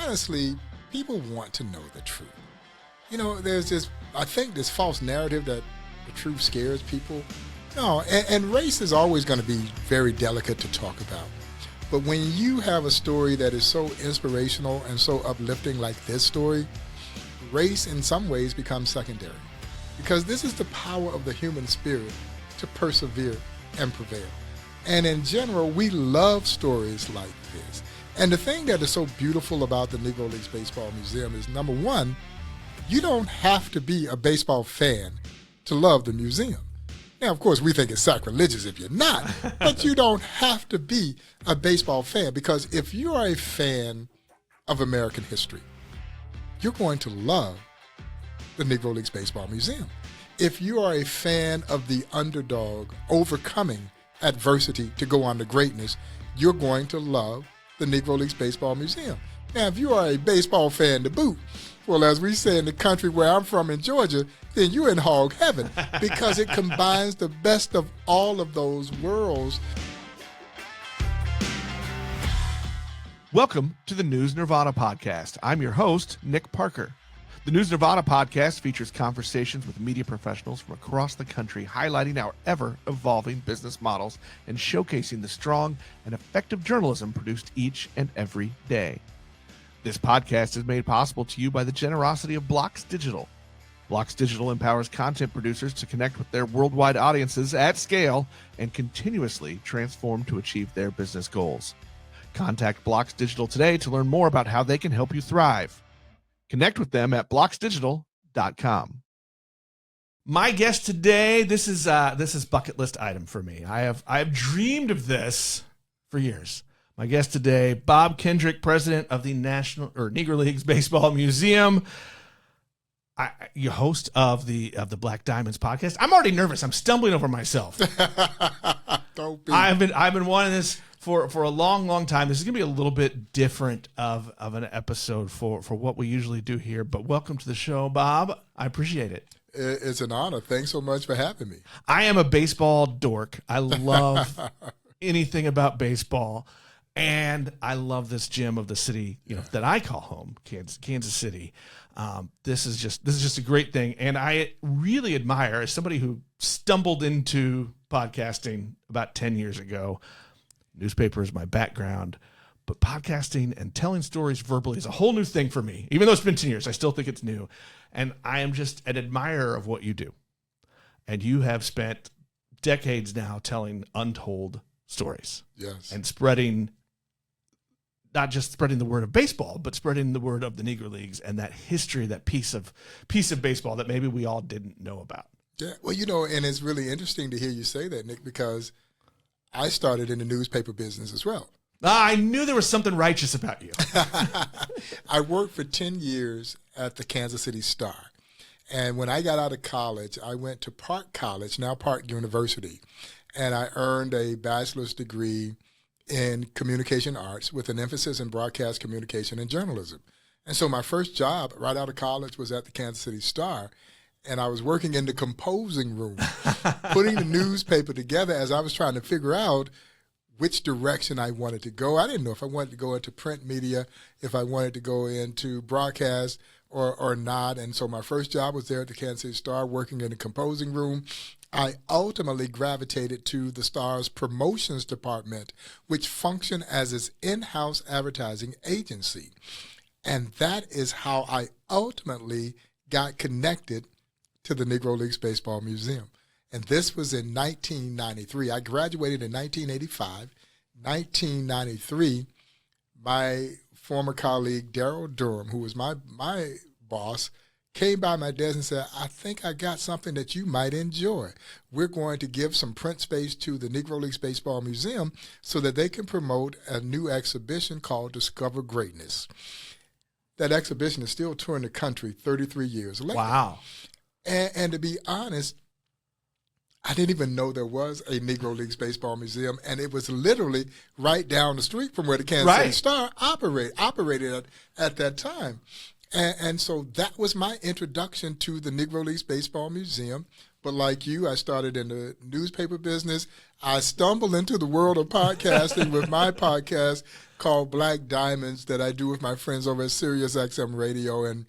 honestly, people want to know the truth. You know, I think this false narrative that the truth scares people. No, and race is always going to be very delicate to talk about. But when you have a story that is so inspirational and so uplifting like this story, race in some ways becomes secondary. Because this is the power of the human spirit to persevere and prevail. And in general, we love stories like this. And the thing that is so beautiful about the Negro Leagues Baseball Museum is, number one, you don't have to be a baseball fan to love the museum. Now, of course, we think it's sacrilegious if you're not, but you don't have to be a baseball fan, because if you are a fan of American history, you're going to love the Negro Leagues Baseball Museum. If you are a fan of the underdog overcoming adversity to go on to greatness, you're going to love the Negro Leagues Baseball Museum. Now, if you are a baseball fan to boot, well, as we say in the country where I'm from in Georgia, then you're in hog heaven, because it combines the best of all of those worlds. Welcome to the News Nirvana podcast. I'm your host, Nick Parker. The News Nirvana podcast features conversations with media professionals from across the country, highlighting our ever-evolving business models and showcasing the strong and effective journalism produced each and every day. This podcast is made possible to you by the generosity of Blocks Digital. Blocks Digital empowers content producers to connect with their worldwide audiences at scale and continuously transform to achieve their business goals. Contact Blocks Digital today to learn more about how they can help you thrive. Connect with them at blocksdigital.com. My guest today, this is bucket list item for me. I've dreamed of this for years. My guest today, Bob Kendrick, president of the Negro Leagues Baseball Museum. You host of the Black Diamonds podcast. I'm already nervous. I'm stumbling over myself. Don't be. I've been wanting this for a long time. This is gonna be a little bit different of an episode for what we usually do here. But welcome to the show, Bob. I appreciate it. It's an honor. Thanks so much for having me. I am a baseball dork. I love anything about baseball. And I love this gem of the city, that I call home, Kansas City. This is just a great thing, and I really admire, as somebody who stumbled into podcasting about 10 years ago. Newspaper is my background, but podcasting and telling stories verbally is a whole new thing for me. Even though it's been 10 years, I still think it's new, and I am just an admirer of what you do. And you have spent decades now telling untold stories, yes, and not just spreading the word of baseball, but spreading the word of the Negro Leagues and that history, that piece of baseball that maybe we all didn't know about. Yeah, well, and it's really interesting to hear you say that, Nick, because I started in the newspaper business as well. I knew there was something righteous about you. I worked for 10 years at the Kansas City Star. And when I got out of college, I went to Park College, now Park University, and I earned a bachelor's degree in communication arts with an emphasis in broadcast communication and journalism. And so my first job right out of college was at the Kansas City Star, and I was working in the composing room, putting the newspaper together as I was trying to figure out which direction I wanted to go. I didn't know if I wanted to go into print media, if I wanted to go into broadcast or not. And so my first job was there at the Kansas City Star, working in the composing room. I ultimately gravitated to the Star's promotions department, which functioned as its in-house advertising agency. And that is how I ultimately got connected to the Negro Leagues Baseball Museum. And this was in 1993. I graduated in 1985. 1993, my former colleague, Darryl Durham, who was my boss, came by my desk and said, I think I got something that you might enjoy. We're going to give some print space to the Negro Leagues Baseball Museum so that they can promote a new exhibition called Discover Greatness. That exhibition is still touring the country 33 years later. Wow. And to be honest, I didn't even know there was a Negro Leagues Baseball Museum, and it was literally right down the street from where the Kansas City Star operated at that time. And so that was my introduction to the Negro Leagues Baseball Museum, But like you, I started in the newspaper business. I stumbled into the world of podcasting with my podcast called Black Diamonds that I do with my friends over at SiriusXM Radio, and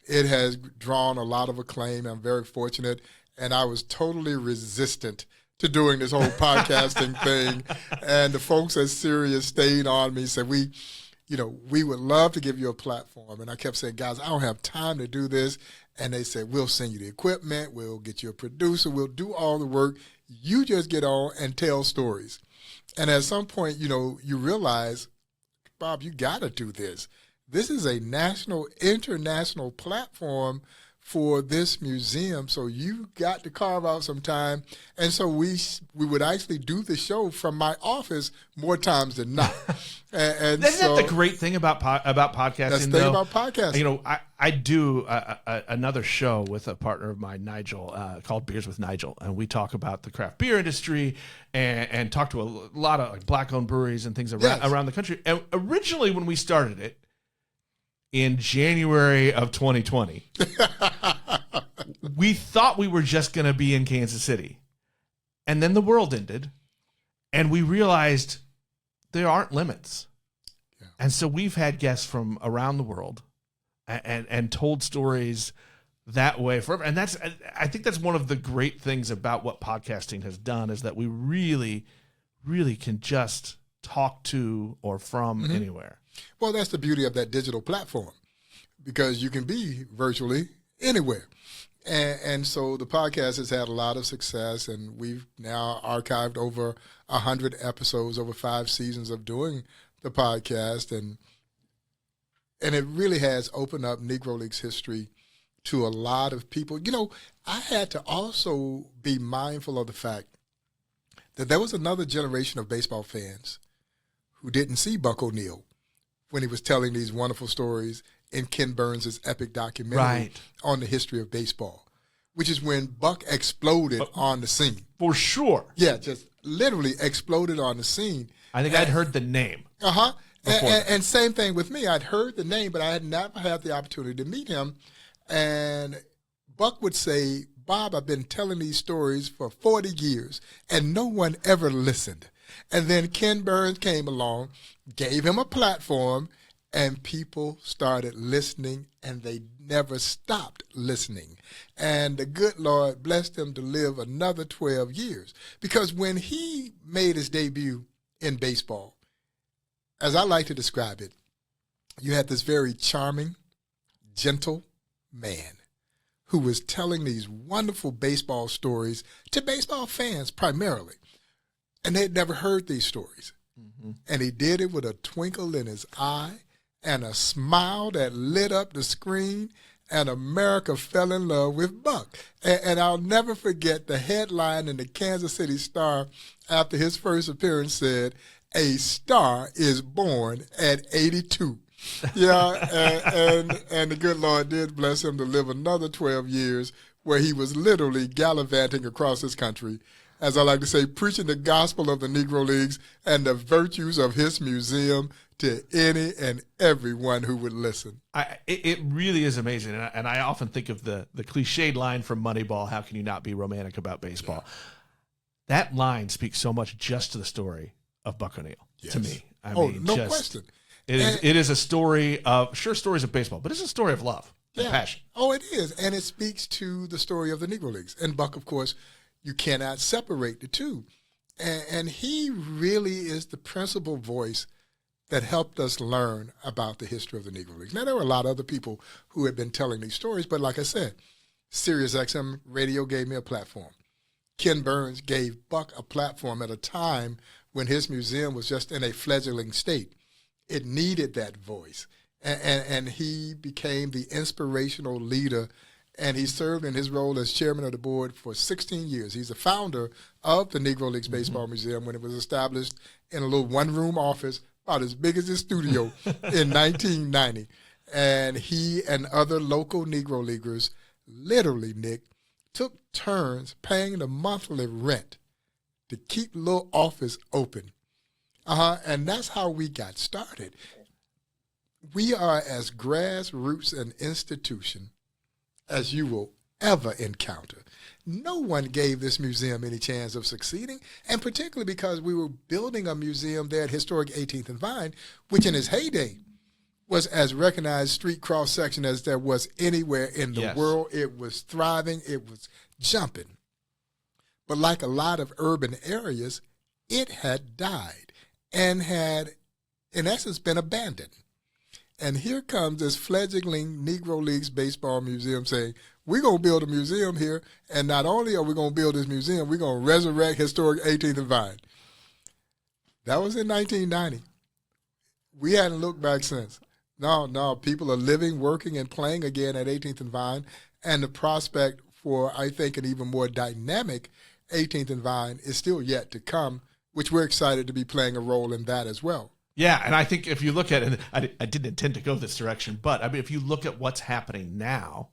it has drawn a lot of acclaim. I'm very fortunate, and I was totally resistant to doing this whole podcasting thing. And the folks at Sirius stayed on me, said, we would love to give you a platform. And I kept saying, guys, I don't have time to do this. And they said, we'll send you the equipment, we'll get you a producer, we'll do all the work. You just get on and tell stories. And at some point, you realize, Bob, you got to do this. This is a national, international platform for this museum, so you got to carve out some time. And so we would actually do the show from my office more times than not. And Isn't that the great thing about podcasting? That's the thing about podcasting. I do another show with a partner of mine, Nigel, called Beers with Nigel, and we talk about the craft beer industry and talk to a lot of like black-owned breweries and things around the country. And originally, when we started it, in January of 2020, we thought we were just going to be in Kansas City. And then the world ended, and we realized there aren't limits. Yeah. And so we've had guests from around the world and told stories that way forever. And I think that's one of the great things about what podcasting has done, is that we really, really can just talk to or from anywhere. Well, that's the beauty of that digital platform, because you can be virtually anywhere. And so the podcast has had a lot of success, and we've now archived over 100 episodes, over 5 seasons of doing the podcast. And it really has opened up Negro Leagues history to a lot of people. I had to also be mindful of the fact that there was another generation of baseball fans who didn't see Buck O'Neil when he was telling these wonderful stories in Ken Burns' epic documentary on the history of baseball, which is when Buck exploded on the scene. For sure. Yeah, just literally exploded on the scene. I think I'd heard the name. Uh-huh. And same thing with me. I'd heard the name, but I had never had the opportunity to meet him. And Buck would say, Bob, I've been telling these stories for 40 years, and no one ever listened. And then Ken Burns came along, gave him a platform, and people started listening, and they never stopped listening. And the good Lord blessed him to live another 12 years. Because when he made his debut in baseball, as I like to describe it, you had this very charming, gentle man who was telling these wonderful baseball stories to baseball fans primarily. And they'd never heard these stories. Mm-hmm. And he did it with a twinkle in his eye and a smile that lit up the screen, and America fell in love with Buck. And I'll never forget the headline in the Kansas City Star after his first appearance said, "A star is born at 82. And the good Lord did bless him to live another 12 years where he was literally gallivanting across this country, as I like to say, preaching the gospel of the Negro Leagues and the virtues of his museum to any and everyone who would listen. It really is amazing. And I often think of the cliched line from Moneyball, how can you not be romantic about baseball? Yeah. That line speaks so much just to the story of Buck O'Neil, to me. I mean, no question. It is a story of, stories of baseball, but it's a story of love and passion. Oh, it is. And it speaks to the story of the Negro Leagues. And Buck, of course, you cannot separate the two. And he really is the principal voice that helped us learn about the history of the Negro Leagues. Now, there were a lot of other people who had been telling these stories, but like I said, SiriusXM Radio gave me a platform. Ken Burns gave Buck a platform at a time when his museum was just in a fledgling state. It needed that voice. And he became the inspirational leader, and he served in his role as chairman of the board for 16 years. He's the founder of the Negro Leagues Baseball Museum when it was established in a little one-room office about as big as his studio in 1990. And he and other local Negro Leaguers literally, Nick, took turns paying the monthly rent to keep the little office open. And that's how we got started. We are as grassroots an institution as you will ever encounter. no one gave this museum any chance of succeeding, and particularly because we were building a museum there at historic 18th and Vine, which in its heyday was as recognized street cross-section as there was anywhere in the world. It was thriving. It was jumping. But like a lot of urban areas, it had died and had, in essence, been abandoned. And here comes this fledgling Negro Leagues Baseball Museum saying, we're going to build a museum here, and not only are we going to build this museum, we're going to resurrect historic 18th and Vine. That was in 1990. We hadn't looked back since. No, people are living, working, and playing again at 18th and Vine, and the prospect for, I think, an even more dynamic 18th and Vine is still yet to come, which we're excited to be playing a role in that as well. Yeah, and I think if you look at it, I didn't intend to go this direction, but I mean, if you look at what's happening now,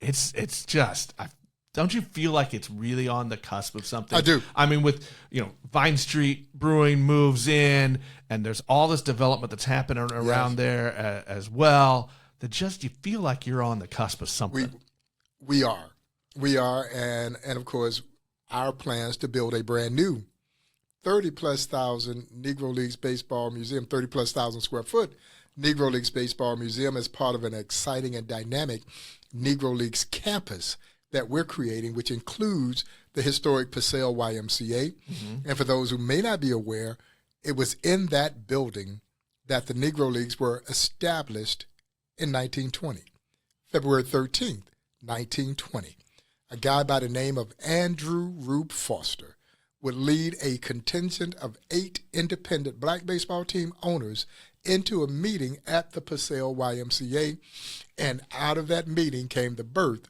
it's just, don't you feel like it's really on the cusp of something? I do. I mean, with, Vine Street Brewing moves in, and there's all this development that's happening around there as well, that just you feel like you're on the cusp of something. We are, and of course, our plans to build a brand new 30-plus thousand Negro Leagues Baseball Museum, 30-plus thousand square foot Negro Leagues Baseball Museum as part of an exciting and dynamic Negro Leagues campus that we're creating, which includes the historic Paseo YMCA. Mm-hmm. And for those who may not be aware, it was in that building that the Negro Leagues were established in 1920, February 13th, 1920. A guy by the name of Andrew Rube Foster would lead a contingent of 8 independent black baseball team owners into a meeting at the Paseo YMCA, and out of that meeting came the birth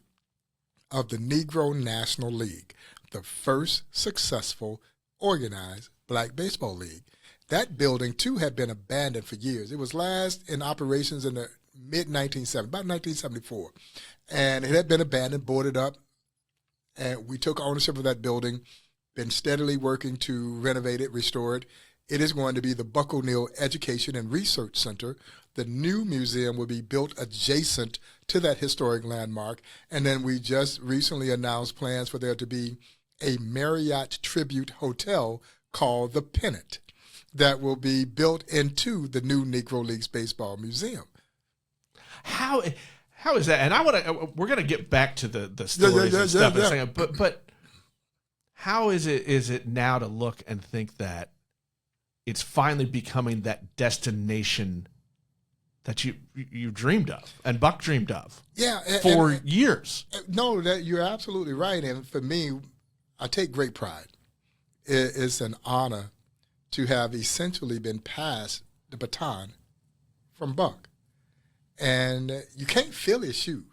of the Negro National League, the first successful organized black baseball league. That building, too, had been abandoned for years. It was last in operations in the mid-1970s, about 1974, and it had been abandoned, boarded up, and we took ownership of that building, been steadily working to renovate it, restore it. It is going to be the Buck O'Neill Education and Research Center. The new museum will be built adjacent to that historic landmark. And then we just recently announced plans for there to be a Marriott tribute hotel called the Pennant that will be built into the new Negro Leagues Baseball Museum. How is that? And we're going to get back to the stories and stuff in a second, but how is it now to look and think that it's finally becoming that destination that you dreamed of and Buck dreamed of for years? No, that you're absolutely right. And for me, I take great pride. It's an honor to have essentially been passed the baton from Buck. And you can't fill his shoes.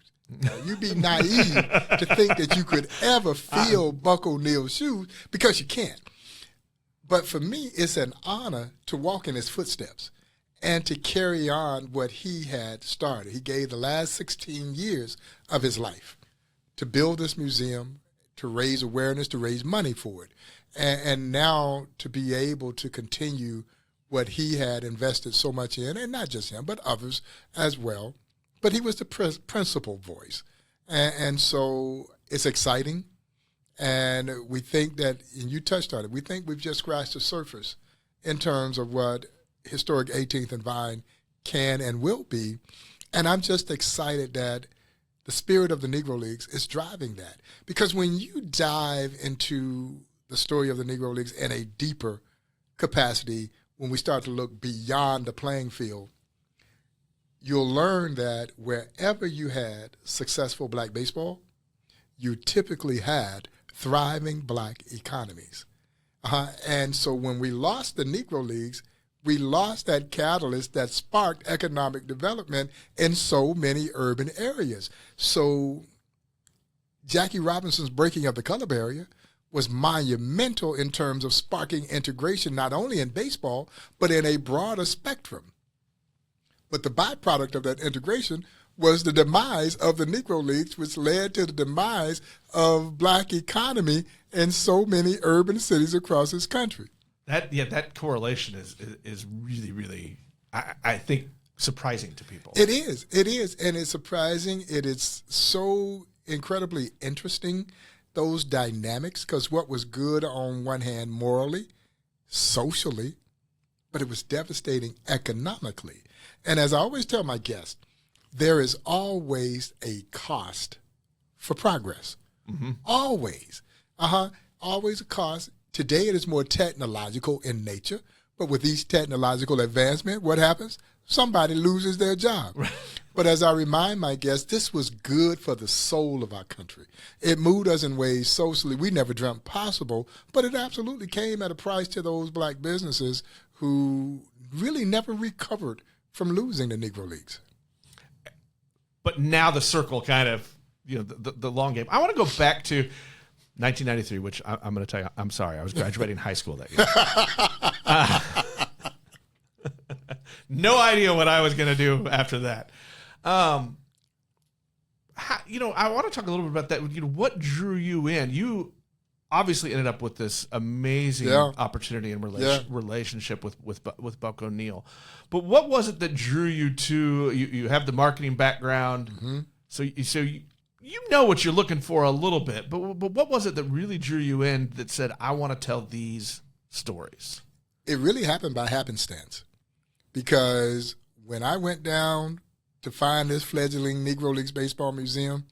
You'd be naive to think that you could ever feel Buck O'Neill's shoes, because you can't. But for me, it's an honor to walk in his footsteps and to carry on what he had started. He gave the last 16 years of his life to build this museum, to raise awareness, to raise money for it, and now to be able to continue what he had invested so much in, and not just him, but others as well. But he was the principal voice. And so it's exciting. And we think that, and you touched on it, we think we've just scratched the surface in terms of what historic 18th and Vine can and will be. And I'm just excited that the spirit of the Negro Leagues is driving that. Because when you dive into the story of the Negro Leagues in a deeper capacity, when we start to look beyond the playing field, you'll learn that wherever you had successful black baseball, you typically had thriving black economies. And so when we lost the Negro Leagues, we lost that catalyst that sparked economic development in so many urban areas. So Jackie Robinson's breaking of the color barrier was monumental in terms of sparking integration, not only in baseball, but in a broader spectrum. But the byproduct of that integration was the demise of the Negro Leagues, which led to the demise of black economy in so many urban cities across this country. That correlation is really, really, I think, surprising to people. It is, and it's surprising. It is so incredibly interesting those dynamics, because what was good on one hand morally, socially, but it was devastating economically. And as I always tell my guests, there is always a cost for progress. Mm-hmm. Always. Always a cost. Today it is more technological in nature, but with each technological advancement, what happens? Somebody loses their job. Right. But as I remind my guests, this was good for the soul of our country. It moved us in ways socially we never dreamt possible, but it absolutely came at a price to those black businesses who really never recovered from losing the Negro Leagues. But now the circle kind of, the long game. I want to go back to 1993, which I'm going to tell you, I'm sorry, I was graduating high school that year. No idea what I was going to do after that. I want to talk a little bit about that. What drew you in? You obviously ended up with this amazing opportunity and relationship with Buck O'Neil. But what was it that drew you to? You have the marketing background, mm-hmm. so you know what you're looking for a little bit. But what was it that really drew you in that said, I want to tell these stories? It really happened by happenstance, because when I went down to find this fledgling Negro Leagues Baseball Museum,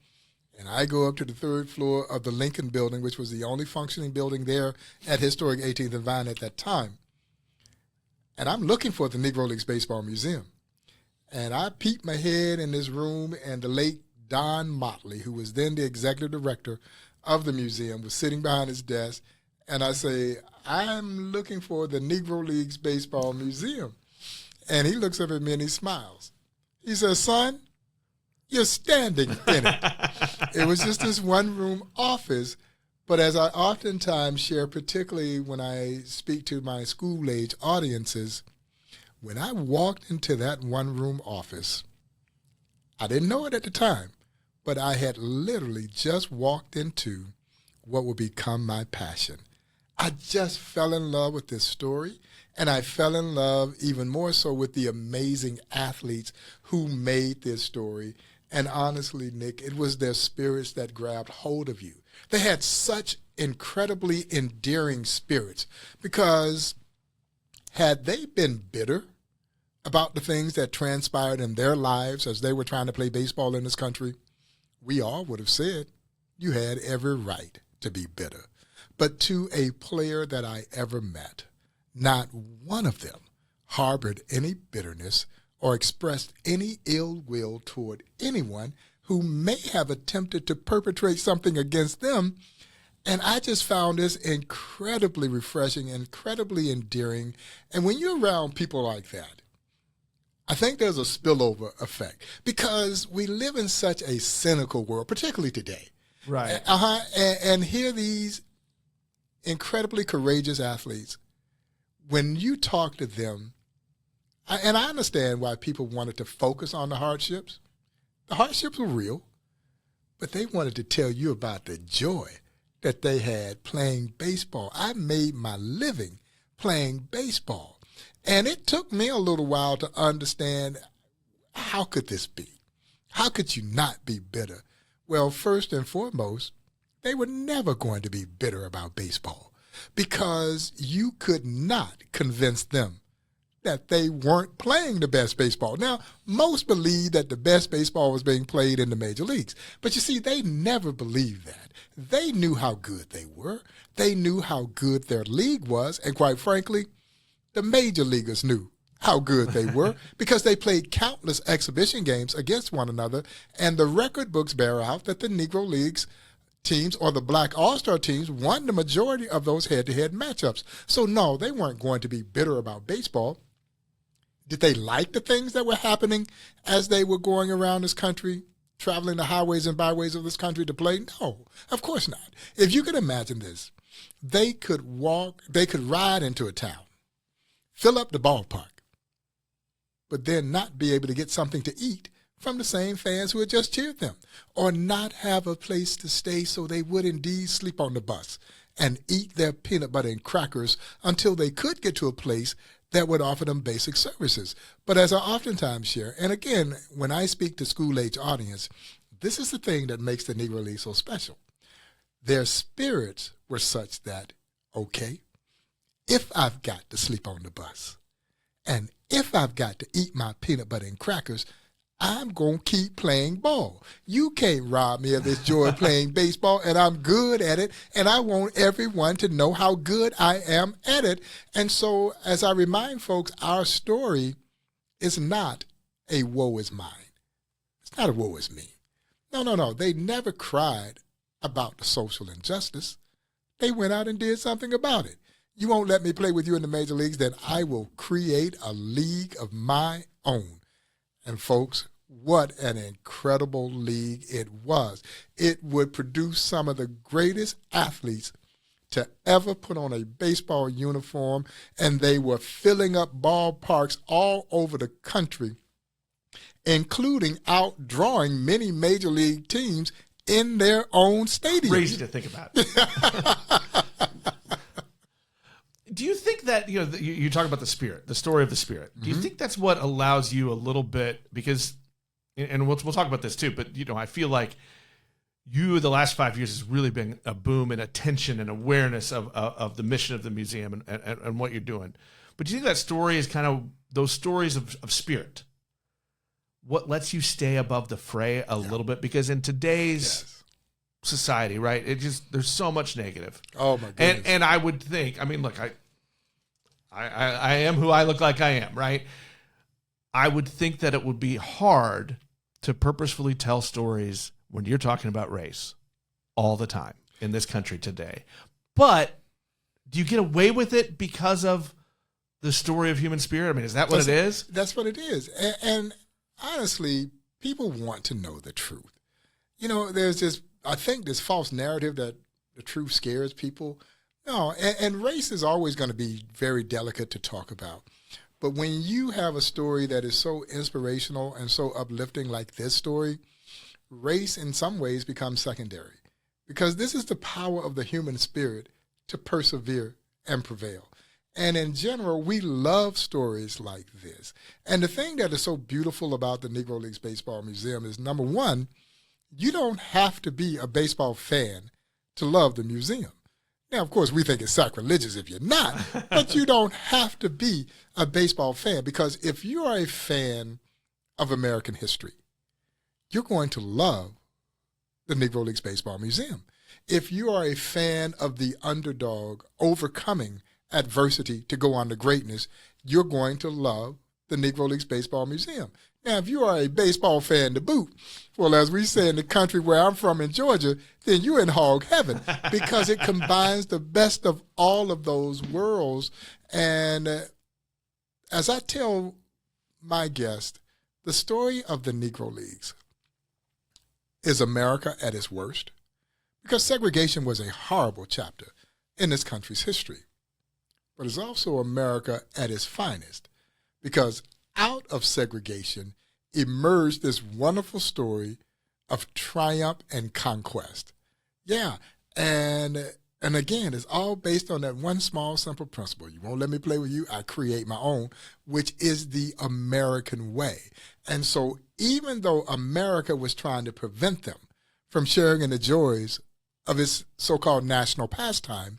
and I go up to the third floor of the Lincoln Building, which was the only functioning building there at historic 18th and Vine at that time. And I'm looking for the Negro Leagues Baseball Museum. And I peeped my head in this room, and the late Don Motley, who was then the executive director of the museum, was sitting behind his desk. And I say, I'm looking for the Negro Leagues Baseball Museum. And he looks up at me and he smiles. He says, son, you're standing in it. It was just this one-room office, but as I oftentimes share, particularly when I speak to my school-age audiences, when I walked into that one-room office, I didn't know it at the time, but I had literally just walked into what would become my passion. I just fell in love with this story, and I fell in love even more so with the amazing athletes who made this story. And honestly, Nick, it was their spirits that grabbed hold of you. They had such incredibly endearing spirits, because had they been bitter about the things that transpired in their lives as they were trying to play baseball in this country, we all would have said, you had every right to be bitter. But to a player that I ever met, not one of them harbored any bitterness or expressed any ill will toward anyone who may have attempted to perpetrate something against them. And I just found this incredibly refreshing, incredibly endearing. And when you're around people like that, I think there's a spillover effect, because we live in such a cynical world, particularly today. Right. And here these incredibly courageous athletes, when you talk to them, and I understand why people wanted to focus on the hardships. The hardships were real, but they wanted to tell you about the joy that they had playing baseball. I made my living playing baseball. And it took me a little while to understand, how could this be? How could you not be bitter? Well, first and foremost, they were never going to be bitter about baseball, because you could not convince them that they weren't playing the best baseball. Now, most believe that the best baseball was being played in the major leagues. But you see, they never believed that. They knew how good they were. They knew how good their league was. And quite frankly, the major leaguers knew how good they were, because they played countless exhibition games against one another. And the record books bear out that the Negro Leagues teams, or the Black All-Star teams, won the majority of those head-to-head matchups. So no, they weren't going to be bitter about baseball. Did they like the things that were happening as they were going around this country, traveling the highways and byways of this country to play? No, of course not. If you could imagine this, they could ride into a town, fill up the ballpark, but then not be able to get something to eat from the same fans who had just cheered them, or not have a place to stay, so they would indeed sleep on the bus and eat their peanut butter and crackers until they could get to a place that would offer them basic services. But as I oftentimes share, and again, when I speak to school-age audience, this is the thing that makes the Negro League so special. their spirits were such that, okay, if I've got to sleep on the bus, and if I've got to eat my peanut butter and crackers, I'm going to keep playing ball. You can't rob me of this joy of playing baseball, and I'm good at it, and I want everyone to know how good I am at it. And so, as I remind folks, our story is not a woe is mine. It's not a woe is me. No. They never cried about the social injustice. They went out and did something about it. You won't let me play with you in the major leagues, then I will create a league of my own. And folks, what an incredible league it was. It would produce some of the greatest athletes to ever put on a baseball uniform, and they were filling up ballparks all over the country, including outdrawing many major league teams in their own stadiums. Crazy to think about. Do you think that, you talk about the spirit, the story of the spirit. Do you think that's what allows you a little bit, because, and we'll talk about this too, but, I feel like the last 5 years has really been a boom in attention and awareness of the mission of the museum and what you're doing. But do you think that story is kind of those stories of spirit? What lets you stay above the fray a little bit? Because in today's society, right, there's so much negative. Oh my goodness. And I would think, look, I am who I look like I am, right? I would think that it would be hard to purposefully tell stories when you're talking about race all the time in this country today. But do you get away with it because of the story of human spirit? Is that what it is? That's what it is. And honestly, people want to know the truth. There's this false narrative that the truth scares people. No, and race is always going to be very delicate to talk about. But when you have a story that is so inspirational and so uplifting like this story, race in some ways becomes secondary, because this is the power of the human spirit to persevere and prevail. And in general, we love stories like this. And the thing that is so beautiful about the Negro Leagues Baseball Museum is, number one, you don't have to be a baseball fan to love the museum. Now, of course, we think it's sacrilegious if you're not, but you don't have to be a baseball fan, because if you are a fan of American history, you're going to love the Negro Leagues Baseball Museum. If you are a fan of the underdog overcoming adversity to go on to greatness, you're going to love the Negro Leagues Baseball Museum. Now, if you are a baseball fan to boot, well, as we say in the country where I'm from in Georgia, then you're in hog heaven, because it combines the best of all of those worlds. And as I tell my guests, the story of the Negro Leagues is America at its worst, because segregation was a horrible chapter in this country's history. But it's also America at its finest, because out of segregation emerged this wonderful story of triumph and conquest. Yeah, and again, it's all based on that one small, simple principle. You won't let me play with you, I create my own, which is the American way. And so even though America was trying to prevent them from sharing in the joys of its so-called national pastime,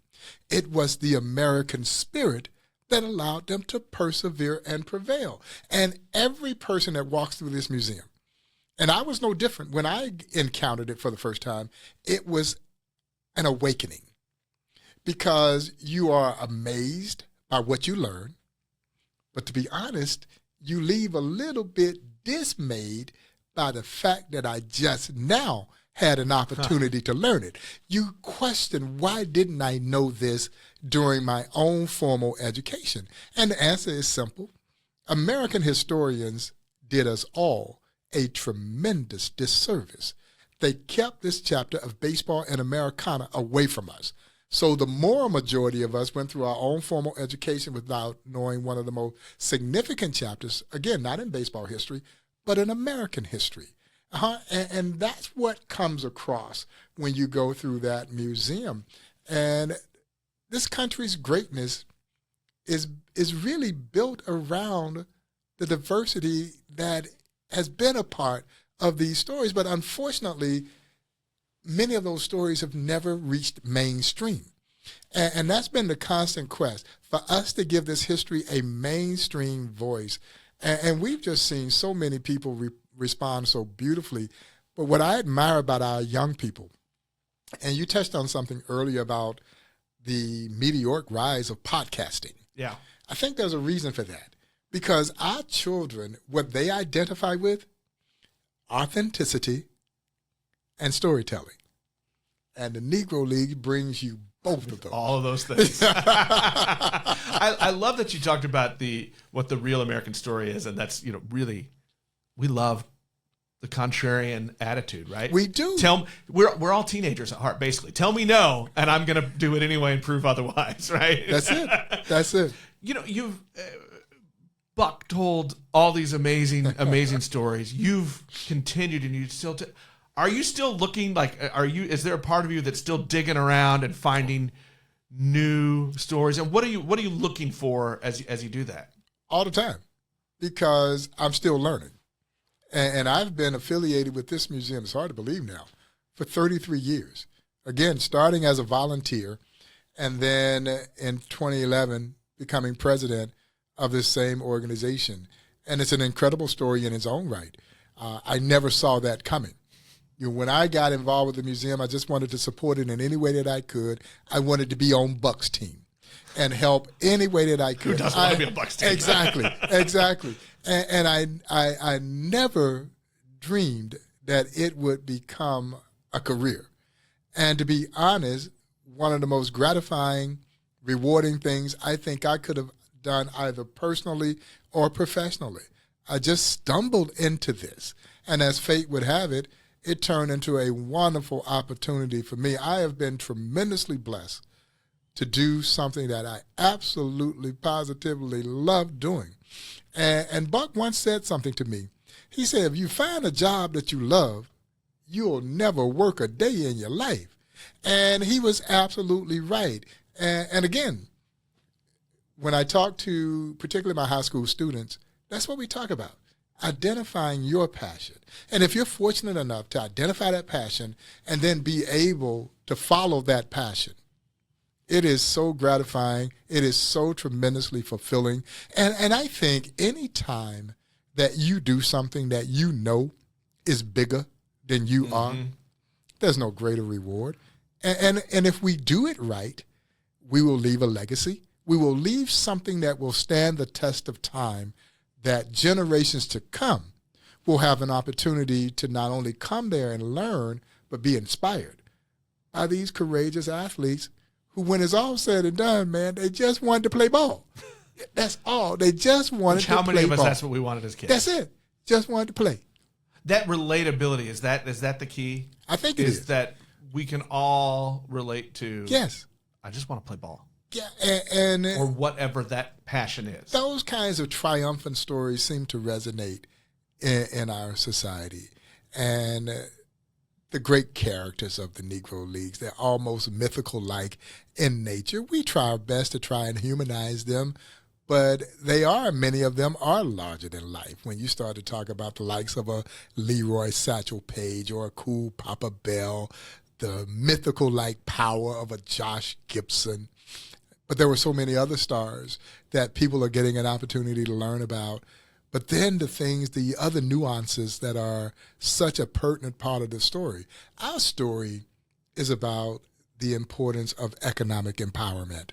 it was the American spirit that allowed them to persevere and prevail. And every person that walks through this museum, and I was no different when I encountered it for the first time, it was an awakening, because you are amazed by what you learn, but to be honest, you leave a little bit dismayed by the fact that I just now had an opportunity to learn it. You question, why didn't I know this during my own formal education? And the answer is simple. American historians did us all a tremendous disservice. They kept this chapter of baseball and Americana away from us. So the moral majority of us went through our own formal education without knowing one of the most significant chapters, again, not in baseball history, but in American history. And that's what comes across when you go through that museum. And this country's greatness is really built around the diversity that has been a part of these stories. But unfortunately, many of those stories have never reached mainstream. And that's been the constant quest for us to give this history a mainstream voice. And we've just seen so many people respond so beautifully. But what I admire about our young people, and you touched on something earlier about the meteoric rise of podcasting. Yeah. I think there's a reason for that. Because our children, what they identify with, authenticity and storytelling. And the Negro League brings you both of those. All of those things. I love that you talked about what the real American story is, and that's, really, we love the contrarian attitude, right? We do. We're all teenagers at heart, basically. Tell me no, and I'm going to do it anyway and prove otherwise, right? That's it. That's it. You've Buck told all these amazing stories. You've continued, and you still. Are you still looking is there a part of you that's still digging around and finding new stories? And what are you looking for as you do that? All the time, because I'm still learning. And I've been affiliated with this museum, it's hard to believe now, for 33 years. Again, starting as a volunteer, and then in 2011, becoming president of this same organization. And it's an incredible story in its own right. I never saw that coming. When I got involved with the museum, I just wanted to support it in any way that I could. I wanted to be on Buck's team and help any way that I could. Who doesn't want to be on Buck's team? Exactly. And I never dreamed that it would become a career. And to be honest, one of the most gratifying, rewarding things I think I could have done either personally or professionally. I just stumbled into this. And as fate would have it, it turned into a wonderful opportunity for me. I have been tremendously blessed to do something that I absolutely, positively love doing. And Buck once said something to me. He said, if you find a job that you love, you'll never work a day in your life. And he was absolutely right. And again, when I talk to particularly my high school students, that's what we talk about. Identifying your passion. And if you're fortunate enough to identify that passion and then be able to follow that passion, it is so gratifying. It is so tremendously fulfilling. And I think any time that you do something that you know is bigger than you are, there's no greater reward. And if we do it right, we will leave a legacy. We will leave something that will stand the test of time, that generations to come will have an opportunity to not only come there and learn, but be inspired by these courageous athletes who, when it's all said and done, man, they just wanted to play ball. That's all. They just wanted to play ball. How many of us, that's what we wanted as kids? That's it. Just wanted to play. That relatability, is that the key? I think it is. Is that we can all relate to, yes, I just want to play ball. Yeah, and or whatever that passion is. Those kinds of triumphant stories seem to resonate in our society. And the great characters of the Negro Leagues, they're almost mythical-like in nature. We try our best to try and humanize them, but many of them are larger than life. When you start to talk about the likes of a Leroy Satchel Paige or a cool Papa Bell, the mythical-like power of a Josh Gibson. But there were so many other stars that people are getting an opportunity to learn about. But then the other nuances that are such a pertinent part of the story. Our story is about the importance of economic empowerment.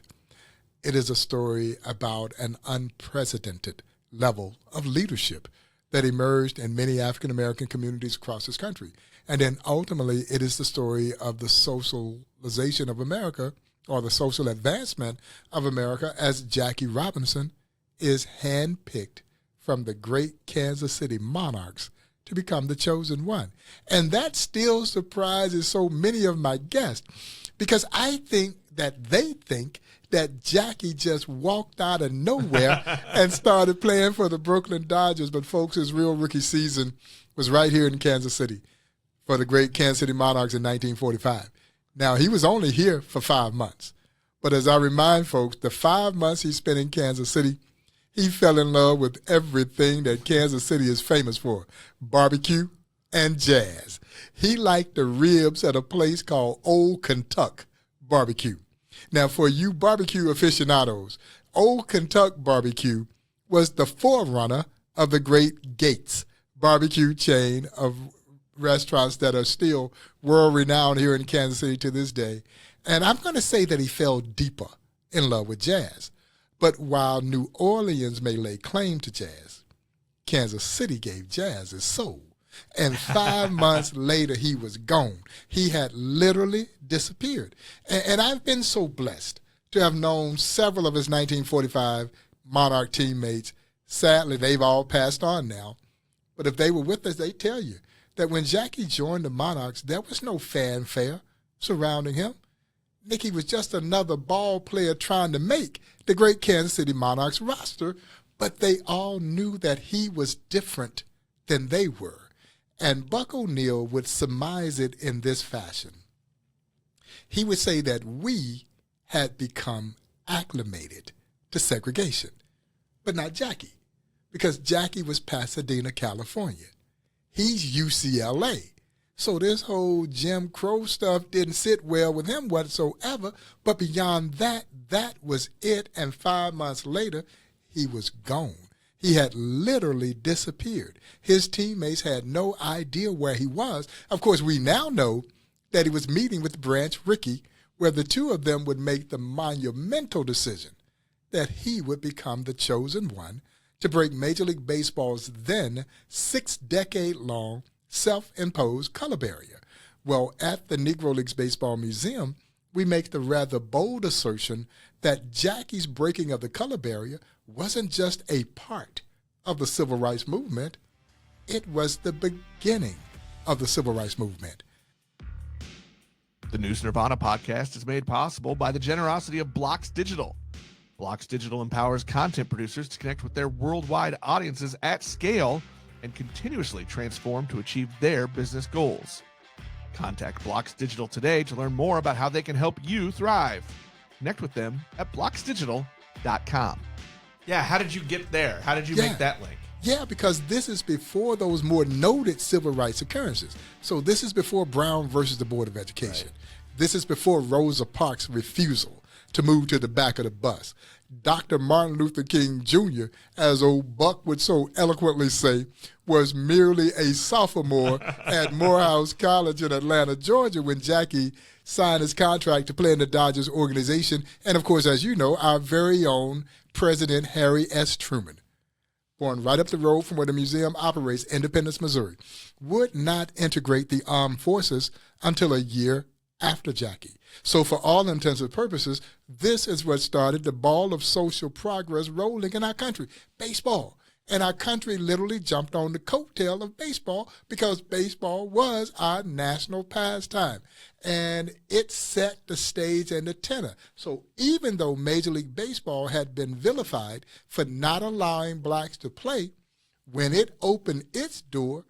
It is a story about an unprecedented level of leadership that emerged in many African-American communities across this country. And then ultimately, it is the story of the socialization of America, or the social advancement of America, as Jackie Robinson is handpicked from the great Kansas City Monarchs to become the chosen one. And that still surprises so many of my guests, because I think that they think that Jackie just walked out of nowhere and started playing for the Brooklyn Dodgers. But folks, his real rookie season was right here in Kansas City for the great Kansas City Monarchs in 1945. Now, he was only here for 5 months. But as I remind folks, the 5 months he spent in Kansas City, he fell in love with everything that Kansas City is famous for: barbecue and jazz. He liked the ribs at a place called Old Kentuck Barbecue. Now, for you barbecue aficionados, Old Kentuck Barbecue was the forerunner of the great Gates barbecue chain of restaurants that are still world-renowned here in Kansas City to this day. And I'm going to say that he fell deeper in love with jazz. But while New Orleans may lay claim to jazz, Kansas City gave jazz his soul. And 5 months later, he was gone. He had literally disappeared. And I've been so blessed to have known several of his 1945 Monarch teammates. Sadly, they've all passed on now. But if they were with us, they'd tell you that when Jackie joined the Monarchs, there was no fanfare surrounding him. Nicky was just another ball player trying to make the great Kansas City Monarchs roster, but they all knew that he was different than they were. And Buck O'Neil would surmise it in this fashion. He would say that we had become acclimated to segregation, but not Jackie, because Jackie was Pasadena, California. He's UCLA. So this whole Jim Crow stuff didn't sit well with him whatsoever. But beyond that, that was it. And 5 months later, he was gone. He had literally disappeared. His teammates had no idea where he was. Of course, we now know that he was meeting with Branch Rickey, where the two of them would make the monumental decision that he would become the chosen one to break Major League Baseball's then 6-decade-long self-imposed color barrier. Well, at the Negro Leagues Baseball Museum, we make the rather bold assertion that Jackie's breaking of the color barrier wasn't just a part of the civil rights movement, it was the beginning of the civil rights movement. The News Nirvana podcast is made possible by the generosity of Blocks Digital. Blocks Digital empowers content producers to connect with their worldwide audiences at scale and continuously transform to achieve their business goals. Contact Blocks Digital today to learn more about how they can help you thrive. Connect with them at blocksdigital.com. Yeah, how did you get there? How did you make that link? Yeah, because this is before those more noted civil rights occurrences. So this is before Brown versus the Board of Education. Right. This is before Rosa Parks' refusal to move to the back of the bus. Dr. Martin Luther King Jr., as old Buck would so eloquently say, was merely a sophomore at Morehouse College in Atlanta, Georgia, when Jackie signed his contract to play in the Dodgers organization. And, of course, as you know, our very own President Harry S. Truman, born right up the road from where the museum operates, Independence, Missouri, would not integrate the armed forces until a year after Jackie. So for all intents and purposes, this is what started the ball of social progress rolling in our country, baseball. And our country literally jumped on the coattail of baseball because baseball was our national pastime. And it set the stage and the tenor. So even though Major League Baseball had been vilified for not allowing blacks to play, when it opened its door,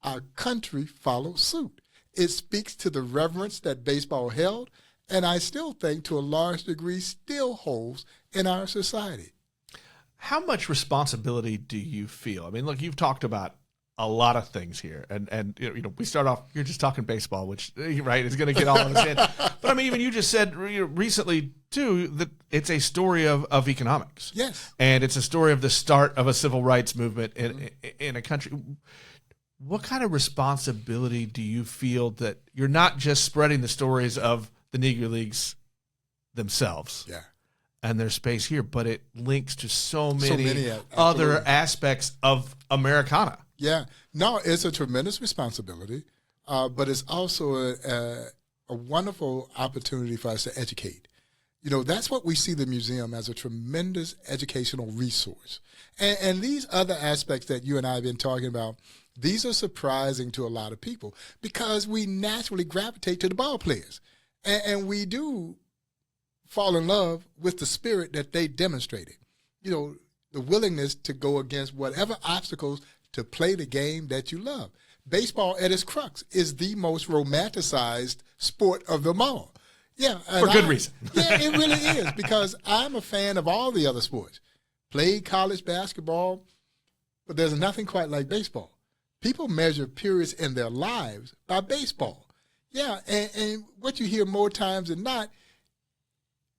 our country followed suit. It speaks to the reverence that baseball held, and I still think to a large degree still holds in our society. How much responsibility do you feel? I mean, look, you've talked about a lot of things here, and you know, we start off, you're just talking baseball, which, right, is going to get all of us in. But I mean, even you just said recently too that it's a story of economics. Yes, and it's a story of the start of a civil rights movement in a country. What kind of responsibility do you feel that you're not just spreading the stories of the Negro Leagues themselves? Yeah. And their space here, but it links to so many other aspects of Americana. Yeah. No, it's a tremendous responsibility, but it's also a wonderful opportunity for us to educate. You know, that's what we see the museum as, a tremendous educational resource. And these other aspects that you and I have been talking about, these are surprising to a lot of people because we naturally gravitate to the ball players. And we do fall in love with the spirit that they demonstrated. You know, the willingness to go against whatever obstacles to play the game that you love. Baseball at its crux is the most romanticized sport of them all. Yeah. For good reason. Yeah, it really is, because I'm a fan of all the other sports. Played college basketball, but there's nothing quite like baseball. people measure periods in their lives by baseball. Yeah, and what you hear more times than not,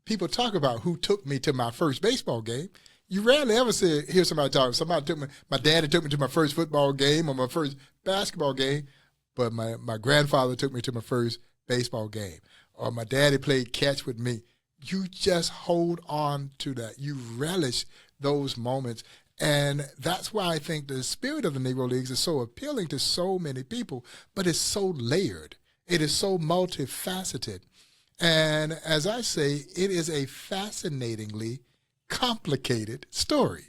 people talk about who took me to my first baseball game. You rarely ever hear somebody talk. Somebody took me. My daddy took me to my first football game or my first basketball game, but my grandfather took me to my first baseball game, or my daddy played catch with me. You just hold on to that. You relish those moments. And that's why I think the spirit of the Negro Leagues is so appealing to so many people, but it's so layered. It is so multifaceted. And as I say, it is a fascinatingly complicated story.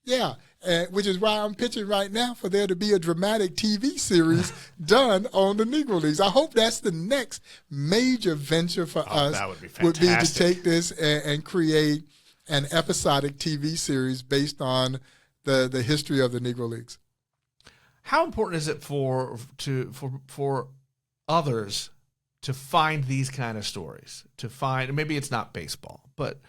Yeah, which is why I'm pitching right now for there to be a dramatic TV series done on the Negro Leagues. I hope that's the next major venture for us. That would be fantastic. Would be to take this and create an episodic TV series based on the history of the Negro Leagues. How important is it for others to find these kind of stories? To find, maybe it's not baseball, but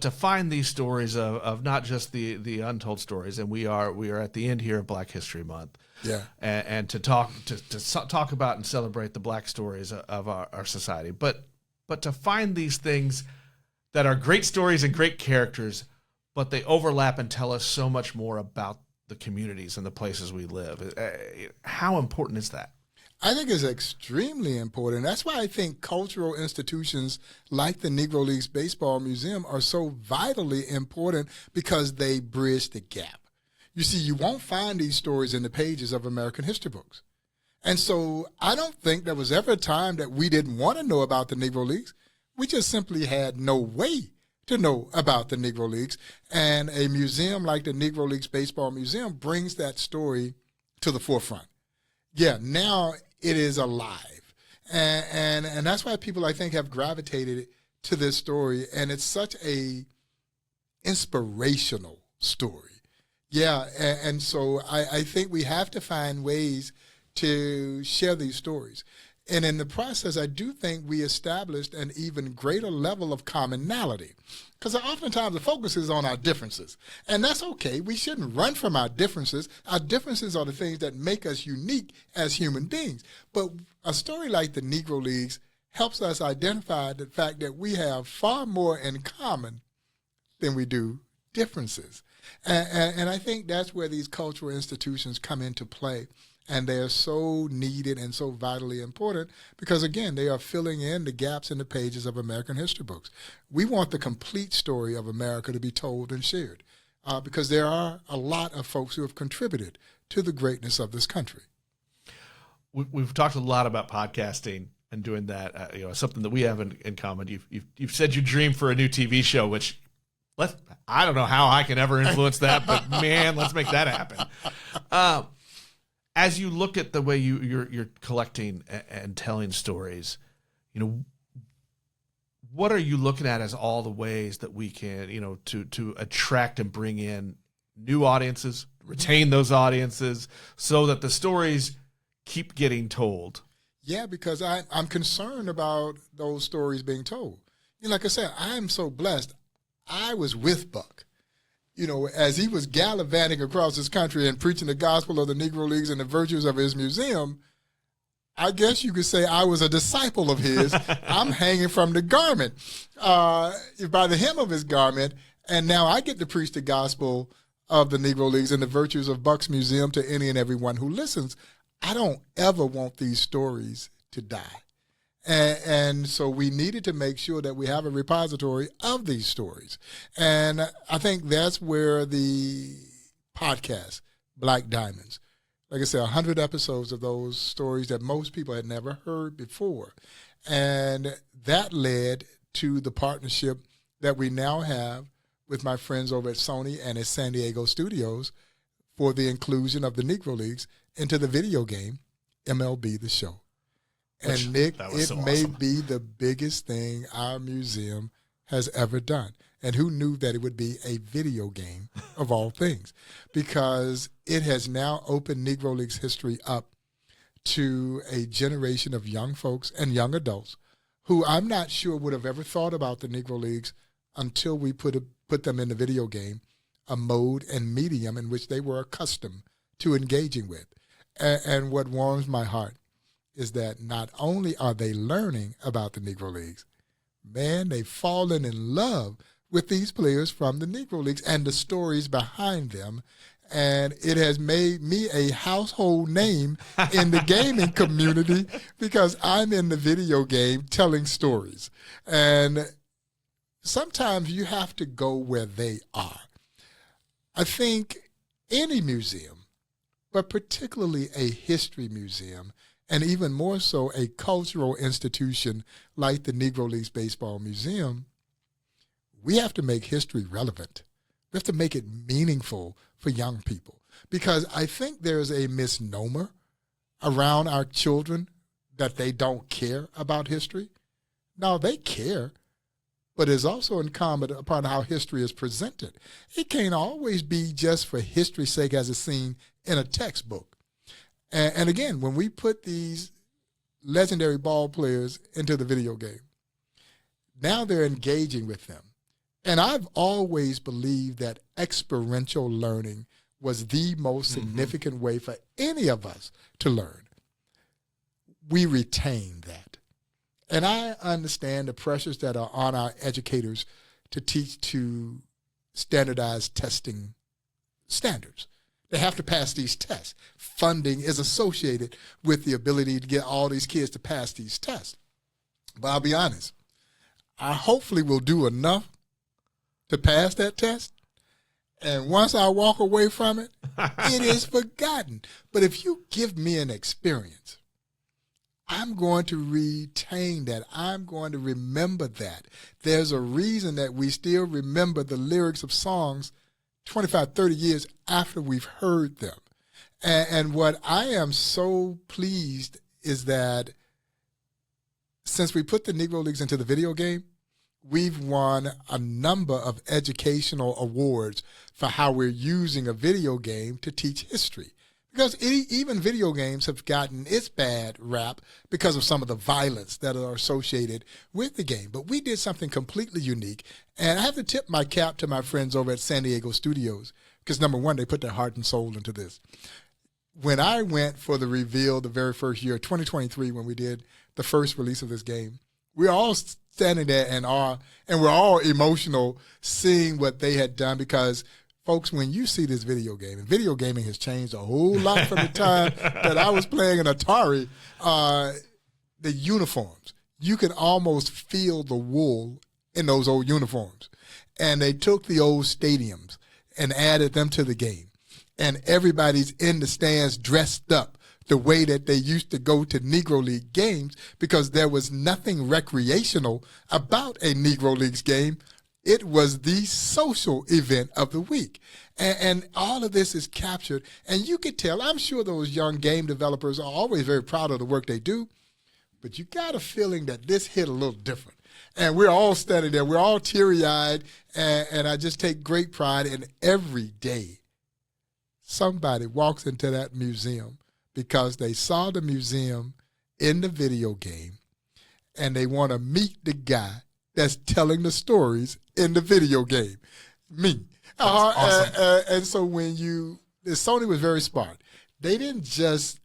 to find these stories of not just the untold stories, and we are at the end here of Black History Month, yeah, and to talk about and celebrate the Black stories of our society, but to find these things that are great stories and great characters, but they overlap and tell us so much more about the communities and the places we live. How important is that? I think it's extremely important. That's why I think cultural institutions like the Negro Leagues Baseball Museum are so vitally important, because they bridge the gap. You see, you won't find these stories in the pages of American history books. And so I don't think there was ever a time that we didn't want to know about the Negro Leagues. We just simply had no way to know about the Negro Leagues. And a museum like the Negro Leagues Baseball Museum brings that story to the forefront. Yeah, now it is alive. And that's why people, I think, have gravitated to this story. And it's such a inspirational story. Yeah, and so I think we have to find ways to share these stories. And in the process, I do think we established an even greater level of commonality, because oftentimes the focus is on our differences. And that's okay. We shouldn't run from our differences. Our differences are the things that make us unique as human beings. But a story like the Negro Leagues helps us identify the fact that we have far more in common than we do differences. And I think that's where these cultural institutions come into play. And they are so needed and so vitally important because, again, they are filling in the gaps in the pages of American history books. We want the complete story of America to be told and shared because there are a lot of folks who have contributed to the greatness of this country. We've talked a lot about podcasting and doing that, something that we have in common. You've said you dream for a new TV show, which I don't know how I can ever influence that, but man, let's make that happen. As you look at the way you're collecting and telling stories, what are you looking at as all the ways that we can, to attract and bring in new audiences, retain those audiences, so that the stories keep getting told? Yeah, because I'm concerned about those stories being told. Like I said, I'm so blessed. I was with Buck. As he was gallivanting across this country and preaching the gospel of the Negro Leagues and the virtues of his museum, I guess you could say I was a disciple of his. I'm hanging from the garment, by the hem of his garment, and now I get to preach the gospel of the Negro Leagues and the virtues of Buck's museum to any and everyone who listens. I don't ever want these stories to die. And so we needed to make sure that we have a repository of these stories. And I think that's where the podcast, Black Diamonds, like I said, 100 episodes of those stories that most people had never heard before. And that led to the partnership that we now have with my friends over at Sony and its San Diego studios for the inclusion of the Negro Leagues into the video game MLB The Show. And Nick, it may be the biggest thing our museum has ever done. And who knew that it would be a video game of all things? Because it has now opened Negro Leagues history up to a generation of young folks and young adults who I'm not sure would have ever thought about the Negro Leagues until we put them in the video game, a mode and medium in which they were accustomed to engaging with. And what warms my heart is that not only are they learning about the Negro Leagues, man, they've fallen in love with these players from the Negro Leagues and the stories behind them. And it has made me a household name in the gaming community because I'm in the video game telling stories. And sometimes you have to go where they are. I think any museum, but particularly a history museum, and even more so a cultural institution like the Negro Leagues Baseball Museum, we have to make history relevant. We have to make it meaningful for young people, because I think there's a misnomer around our children that they don't care about history. No, they care, but it's also incumbent upon how history is presented. It can't always be just for history's sake as it's seen in a textbook. And again, when we put these legendary ball players into the video game, now they're engaging with them. And I've always believed that experiential learning was the most significant way for any of us to learn. We retain that. And I understand the pressures that are on our educators to teach to standardized testing standards. They have to pass these tests. Funding is associated with the ability to get all these kids to pass these tests. But I'll be honest, I hopefully will do enough to pass that test. And once I walk away from it, it is forgotten. But if you give me an experience, I'm going to retain that. I'm going to remember that. There's a reason that we still remember the lyrics of songs 25, 30 years after we've heard them. And what I am so pleased is that since we put the Negro Leagues into the video game, we've won a number of educational awards for how we're using a video game to teach history. Because even video games have gotten its bad rap because of some of the violence that are associated with the game. But we did something completely unique. And I have to tip my cap to my friends over at San Diego Studios because, number one, they put their heart and soul into this. When I went for the reveal the very first year, 2023, when we did the first release of this game, we were all standing there in awe, and we're all emotional seeing what they had done because, folks, when you see this video game, and video gaming has changed a whole lot from the time that I was playing an Atari, the uniforms, you can almost feel the wool in those old uniforms. And they took the old stadiums and added them to the game. And everybody's in the stands dressed up the way that they used to go to Negro League games because there was nothing recreational about a Negro Leagues game. It was the social event of the week. And all of this is captured. And you could tell, I'm sure those young game developers are always very proud of the work they do, but you got a feeling that this hit a little different. And we're all standing there. We're all teary-eyed. And I just take great pride in every day somebody walks into that museum because they saw the museum in the video game and they want to meet the guy that's telling the stories in the video game, me. Awesome. And so Sony was very smart. They didn't just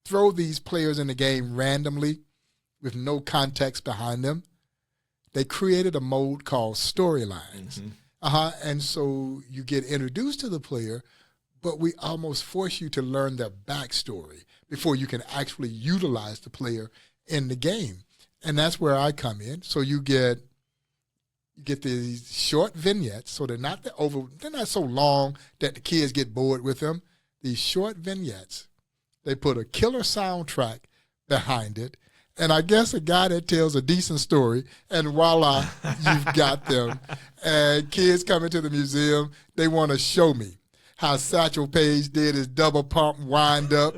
throw these players in the game randomly with no context behind them. They created a mode called storylines. And so you get introduced to the player, but we almost force you to learn their backstory before you can actually utilize the player in the game. And that's where I come in. So you get these short vignettes, so they're not so long that the kids get bored with them. These short vignettes, they put a killer soundtrack behind it, and I guess a guy that tells a decent story, and voila, you've got them. And kids come into the museum, they want to show me how Satchel Paige did his double pump wind up.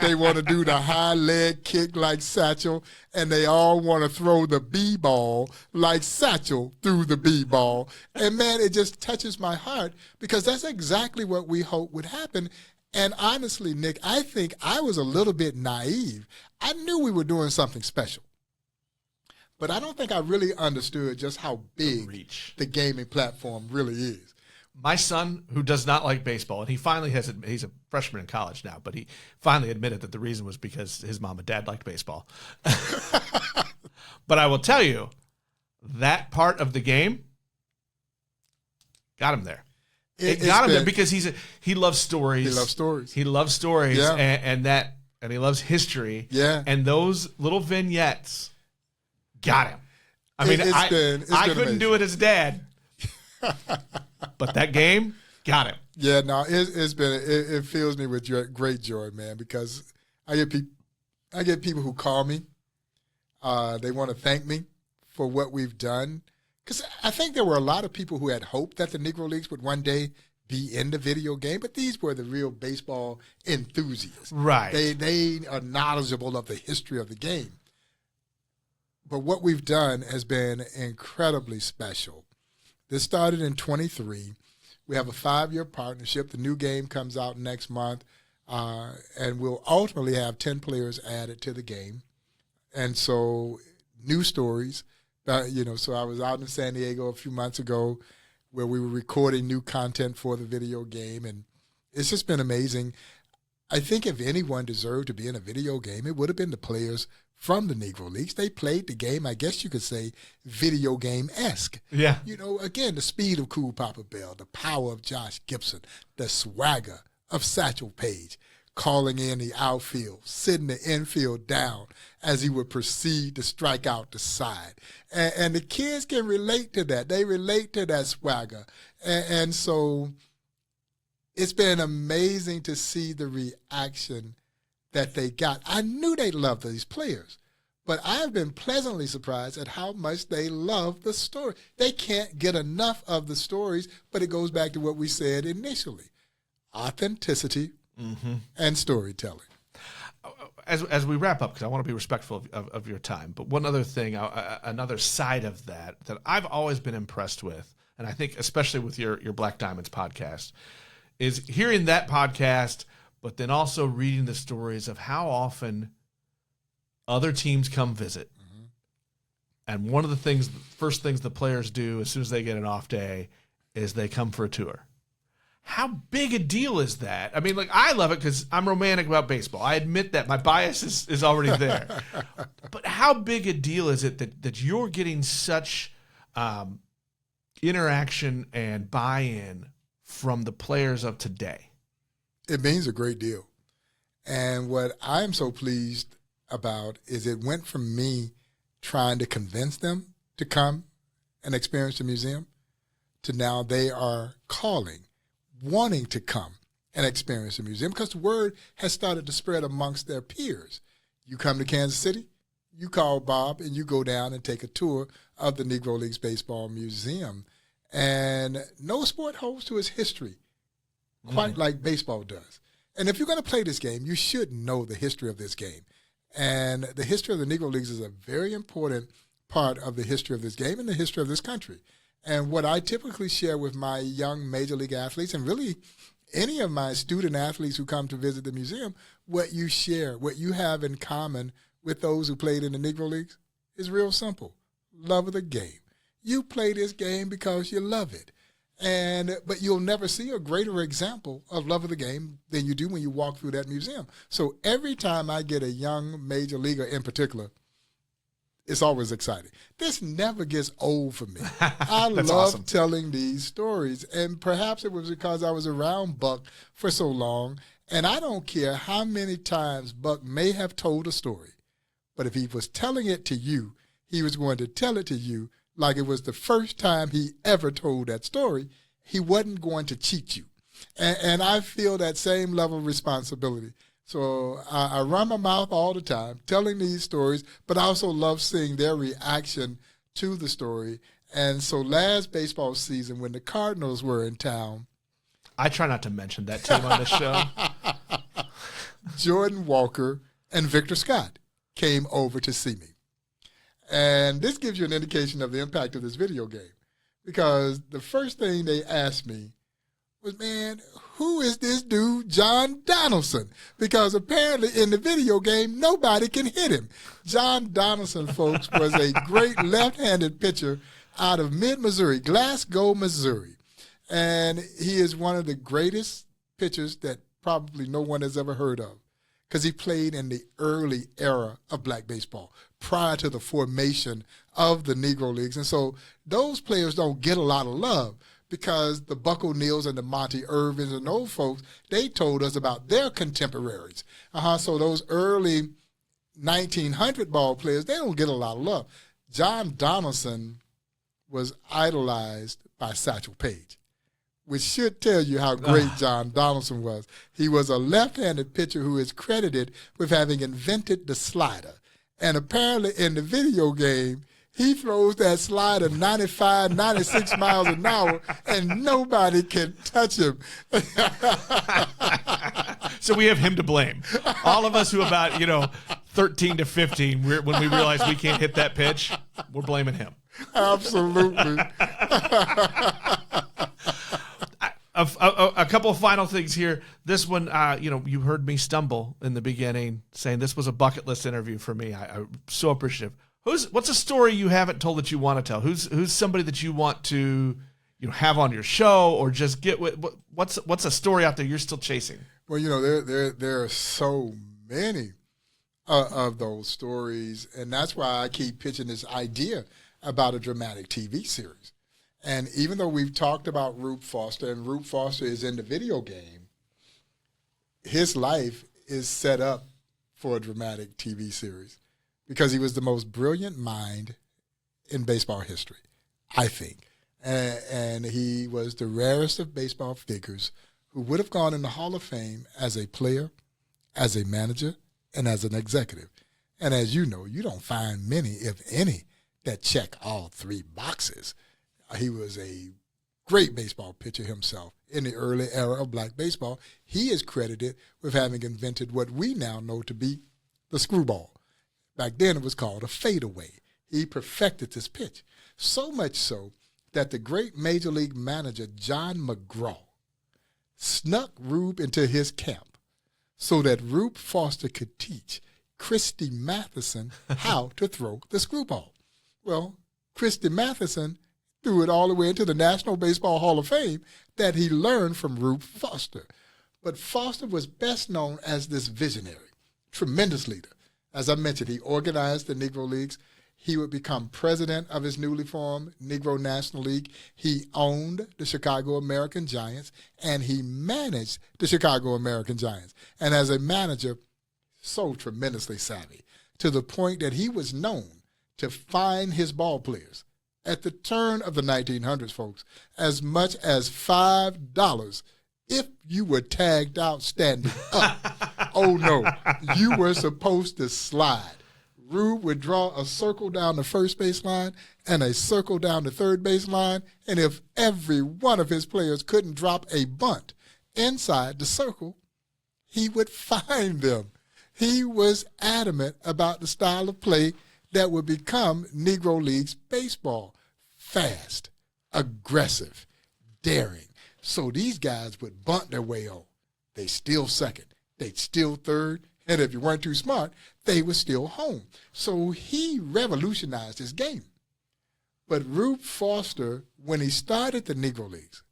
They want to do the high leg kick like Satchel, and they all want to throw the b-ball like Satchel threw the b-ball. And man, it just touches my heart because that's exactly what we hope would happen. And honestly, Nick, I think I was a little bit naive. I knew we were doing something special, but I don't think I really understood just how big the gaming platform really is. My son, who does not like baseball, and he's a freshman in college now, but he finally admitted that the reason was because his mom and dad liked baseball. But I will tell you, that part of the game got him there. It got him there because he loves stories. He loves stories. He loves stories, Yeah. and he loves history. Yeah. And those little vignettes got him. I mean, I couldn't do it as dad, but that game got him. Yeah, no, it fills me with great joy, man, because I get people who call me. They want to thank me for what we've done. Because I think there were a lot of people who had hoped that the Negro Leagues would one day be in the video game, but these were the real baseball enthusiasts. Right. They are knowledgeable of the history of the game. But what we've done has been incredibly special. This started in 23. We have a 5-year partnership. The new game comes out next month, and we'll ultimately have 10 players added to the game. And so new stories. So I was out in San Diego a few months ago where we were recording new content for the video game, and it's just been amazing. I think if anyone deserved to be in a video game, it would have been the players from the Negro Leagues. They played the game, I guess you could say, video game-esque. Yeah. Again, the speed of Cool Papa Bell, the power of Josh Gibson, the swagger of Satchel Paige, calling in the outfield, sitting the infield down as he would proceed to strike out the side. And the kids can relate to that. They relate to that swagger. And so it's been amazing to see the reaction that they got. I knew they loved these players, but I've been pleasantly surprised at how much they love the story. They can't get enough of the stories, but it goes back to what we said initially. Authenticity and storytelling. As we wrap up, because I want to be respectful of your time, but one other thing, another side of that I've always been impressed with, and I think especially with your Black Diamonds podcast, is hearing that podcast, but then also reading the stories of how often other teams come visit. And one of the first things the players do as soon as they get an off day is they come for a tour. How big a deal is that? I mean, I love it because I'm romantic about baseball. I admit that. My bias is already there. But how big a deal is it that you're getting such interaction and buy-in from the players of today? It means a great deal. And what I'm so pleased about is it went from me trying to convince them to come and experience the museum to now they are calling, wanting to come and experience the museum because the word has started to spread amongst their peers. You come to Kansas City, you call Bob, and you go down and take a tour of the Negro Leagues Baseball Museum. And no sport holds to its history quite like baseball does. And if you're going to play this game, you should know the history of this game. And the history of the Negro Leagues is a very important part of the history of this game and the history of this country. And what I typically share with my young major league athletes, and really any of my student athletes who come to visit the museum, what you share, what you have in common with those who played in the Negro Leagues is real simple. Love of the game. You play this game because you love it. But you'll never see a greater example of love of the game than you do when you walk through that museum. So every time I get a young major leaguer in particular, it's always exciting. This never gets old for me. I love awesome. telling these stories, and perhaps it was because I was around Buck for so long, and I don't care how many times Buck may have told a story, but if he was telling it to you, he was going to tell it to you like it was the first time he ever told that story. He wasn't going to cheat you. And I feel that same level of responsibility. So I run my mouth all the time telling these stories, but I also love seeing their reaction to the story. And so last baseball season, when the Cardinals were in town, I try not to mention that team on the show. Jordan Walker and Victor Scott came over to see me. And this gives you an indication of the impact of this video game, because the first thing they asked me was, man, who is this dude, John Donaldson? Because apparently in the video game, nobody can hit him. John Donaldson, folks, was a great left-handed pitcher out of mid-Missouri, Glasgow, Missouri. And he is one of the greatest pitchers that probably no one has ever heard of, because he played in the early era of black baseball, prior to the formation of the Negro Leagues. And so those players don't get a lot of love, because the Buck O'Neills and the Monty Irvins and those folks, they told us about their contemporaries. So those early 1900 ball players, they don't get a lot of love. John Donaldson was idolized by Satchel Paige, which should tell you how great John Donaldson was. He was a left-handed pitcher who is credited with having invented the slider. And apparently in the video game, he throws that slider 95, 96 miles an hour, and nobody can touch him. So we have him to blame. All of us who about, 13 to 15, when we realize we can't hit that pitch, we're blaming him. Absolutely. A couple of final things here. This one, you heard me stumble in the beginning saying this was a bucket list interview for me. I'm so appreciative. What's a story you haven't told that you want to tell? Who's somebody that you want to have on your show, or just get with? What's a story out there you're still chasing? Well, there are so many of those stories, and that's why I keep pitching this idea about a dramatic TV series. And even though we've talked about Rube Foster, and Rube Foster is in the video game, his life is set up for a dramatic TV series, because he was the most brilliant mind in baseball history, I think. And he was the rarest of baseball figures who would have gone in the Hall of Fame as a player, as a manager, and as an executive. And as you know, you don't find many, if any, that check all three boxes. He was a great baseball pitcher himself in the early era of black baseball. He is credited with having invented what we now know to be the screwball. Back then it was called a fadeaway. He perfected this pitch, so much so that the great Major League manager John McGraw snuck Rube into his camp so that Rube Foster could teach Christy Mathewson how to throw the screwball. Well, Christy Mathewson threw it all the way into the National Baseball Hall of Fame that he learned from Rube Foster. But Foster was best known as this visionary, tremendous leader. As I mentioned, he organized the Negro Leagues. He would become president of his newly formed Negro National League. He owned the Chicago American Giants, and he managed the Chicago American Giants. And as a manager, so tremendously savvy, to the point that he was known to fine his ball players at the turn of the 1900s, folks, as much as $5 if you were tagged out standing up. Oh, no, you were supposed to slide. Rube would draw a circle down the first base line and a circle down the third base line, and if every one of his players couldn't drop a bunt inside the circle, he would fine them. He was adamant about the style of play that would become Negro Leagues baseball. Fast, aggressive, daring. So these guys would bunt their way on. They'd steal second. They'd steal third. And if you weren't too smart, they were still home. So he revolutionized his game. But Rube Foster, when he started the Negro Leagues,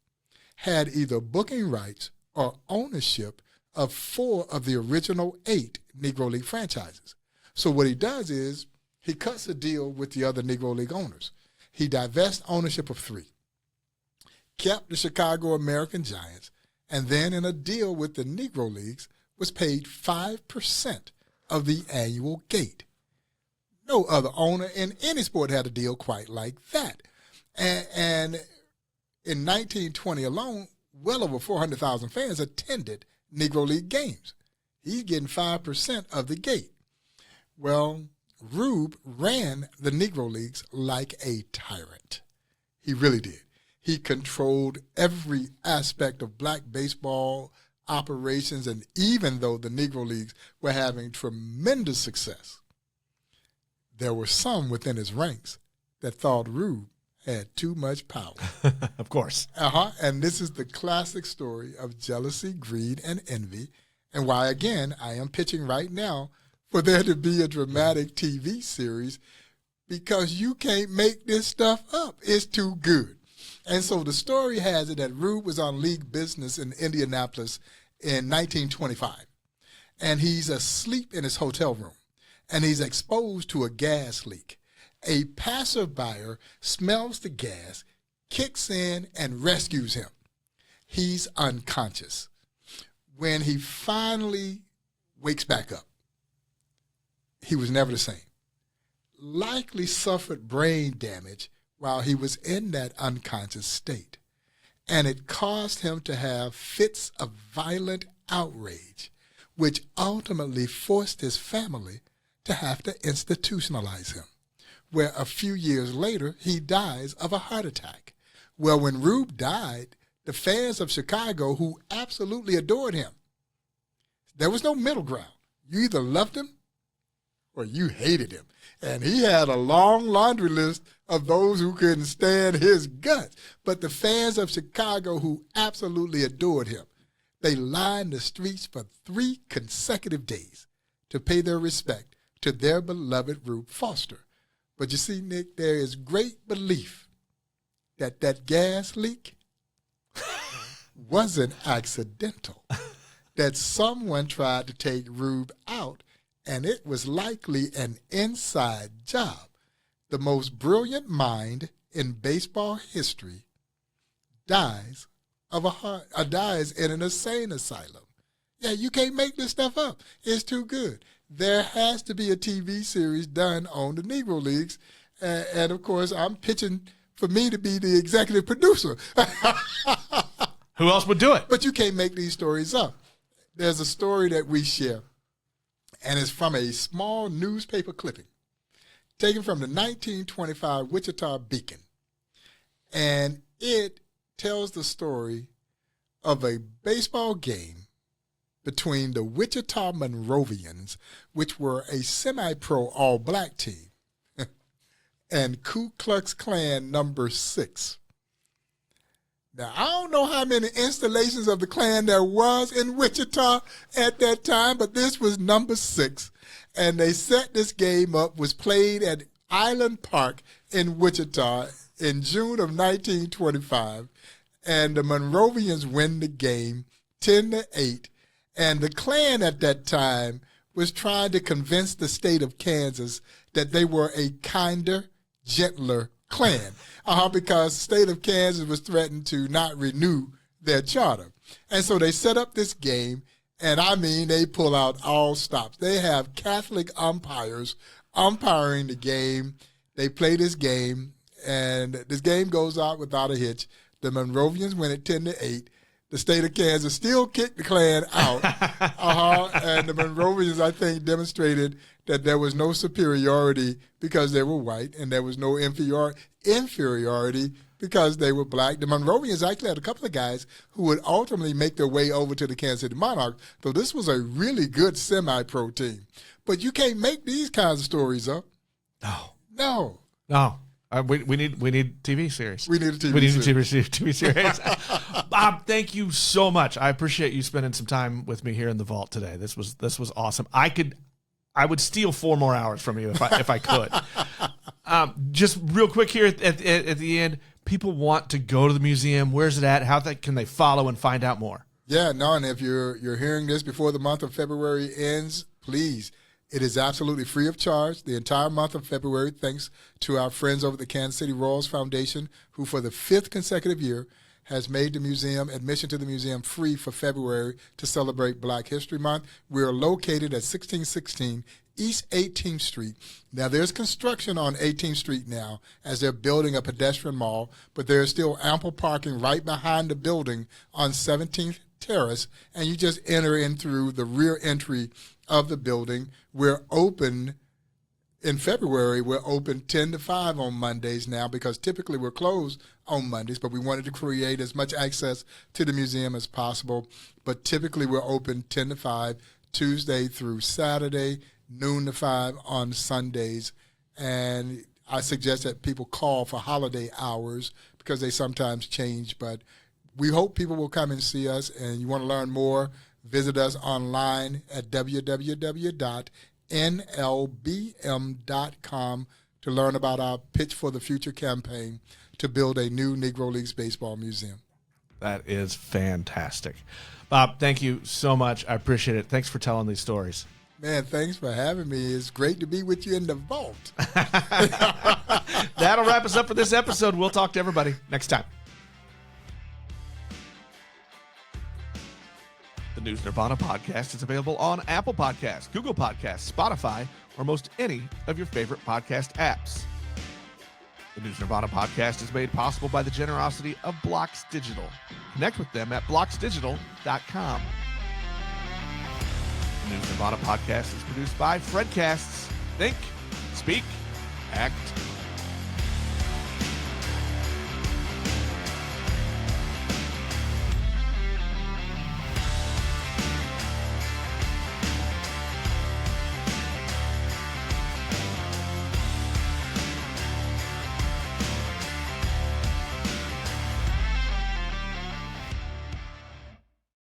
had either booking rights or ownership of 4 of the original 8 Negro League franchises. So what he does is he cuts a deal with the other Negro League owners. He divests ownership of 3, kept the Chicago American Giants, and then in a deal with the Negro Leagues was paid 5% of the annual gate. No other owner in any sport had a deal quite like that. And in 1920 alone, well over 400,000 fans attended Negro League games. He's getting 5% of the gate. Well, Rube ran the Negro Leagues like a tyrant. He really did. He controlled every aspect of black baseball operations, and even though the Negro Leagues were having tremendous success, there were some within his ranks that thought Rube had too much power. Of course. And this is the classic story of jealousy, greed, and envy, and why, again, I am pitching right now for there to be a dramatic TV series, because you can't make this stuff up. It's too good. And so the story has it that Rube was on league business in Indianapolis in 1925. And he's asleep in his hotel room. And he's exposed to a gas leak. A passerby smells the gas, kicks in, and rescues him. He's unconscious. When he finally wakes back up, he was never the same. Likely suffered brain damage while he was in that unconscious state. And it caused him to have fits of violent outrage, which ultimately forced his family to have to institutionalize him, where a few years later, he dies of a heart attack. Well, when Rube died, the fans of Chicago, who absolutely adored him, there was no middle ground. You either loved him or you hated him. And he had a long laundry list of those who couldn't stand his guts. But the fans of Chicago who absolutely adored him, they lined the streets for 3 consecutive days to pay their respect to their beloved Rube Foster. But you see, Nick, there is great belief that that gas leak wasn't accidental, that someone tried to take Rube out, and it was likely an inside job. The most brilliant mind in baseball history dies in an insane asylum. Yeah, you can't make this stuff up. It's too good. There has to be a TV series done on the Negro Leagues. And of course, I'm pitching for me to be the executive producer. Who else would do it? But you can't make these stories up. There's a story that we share, and it's from a small newspaper clipping taken from the 1925 Wichita Beacon. And it tells the story of a baseball game between the Wichita Monrovians, which were a semi-pro all-black team, and Ku Klux Klan number 6. Now, I don't know how many installations of the Klan there was in Wichita at that time, but this was number 6. And they set this game up, was played at Island Park in Wichita in June of 1925. And the Monrovians win the game 10-8. And the Klan at that time was trying to convince the state of Kansas that they were a kinder, gentler Klan, because the state of Kansas was threatened to not renew their charter. And so they set up this game, and I mean, they pull out all stops. They have Catholic umpires umpiring the game. They play this game, and this game goes out without a hitch. The Monrovians win it 10-8. The state of Kansas still kicked the Klan out. And the Monrovians, I think, demonstrated that there was no superiority because they were white, and there was no inferiority because they were black. The Monrovians actually had a couple of guys who would ultimately make their way over to the Kansas City Monarchs, so this was a really good semi-pro team. But you can't make these kinds of stories up. No. We need TV series. We need a TV series. Bob, thank you so much. I appreciate you spending some time with me here in the vault today. This was awesome. I would steal 4 more hours from you if I could. Just real quick here at the end, people want to go to the museum. Where's it at? How can they follow and find out more? Yeah, no, and if you're hearing this before the month of February ends, please. It is absolutely free of charge the entire month of February, thanks to our friends over at the Kansas City Royals Foundation, who for the 5th consecutive year has made the museum, admission to the museum, free for February to celebrate Black History Month. We are located at 1616 East 18th Street. Now, there's construction on 18th Street now as they're building a pedestrian mall, but there is still ample parking right behind the building on 17th Terrace, and you just enter in through the rear entry of the building. We're open in February. We're open 10 to 5 on Mondays now because typically we're closed on Mondays, but we wanted to create as much access to the museum as possible. But typically we're open 10 to 5 Tuesday through Saturday, noon to 5 on Sundays. And I suggest that people call for holiday hours because they sometimes change. But we hope people will come and see us, and you want to learn more, visit us online at www.nlbm.com to learn about our Pitch for the Future campaign to build a new Negro Leagues Baseball Museum. That is fantastic. Bob, thank you so much. I appreciate it. Thanks for telling these stories. Man, thanks for having me. It's great to be with you in the vault. That'll wrap us up for this episode. We'll talk to everybody next time. The News Nirvana podcast is available on Apple Podcasts, Google Podcasts, Spotify, or most any of your favorite podcast apps. The News Nirvana podcast is made possible by the generosity of Blocks Digital. Connect with them at blocksdigital.com. The News Nirvana podcast is produced by Fredcasts. Think, speak, act,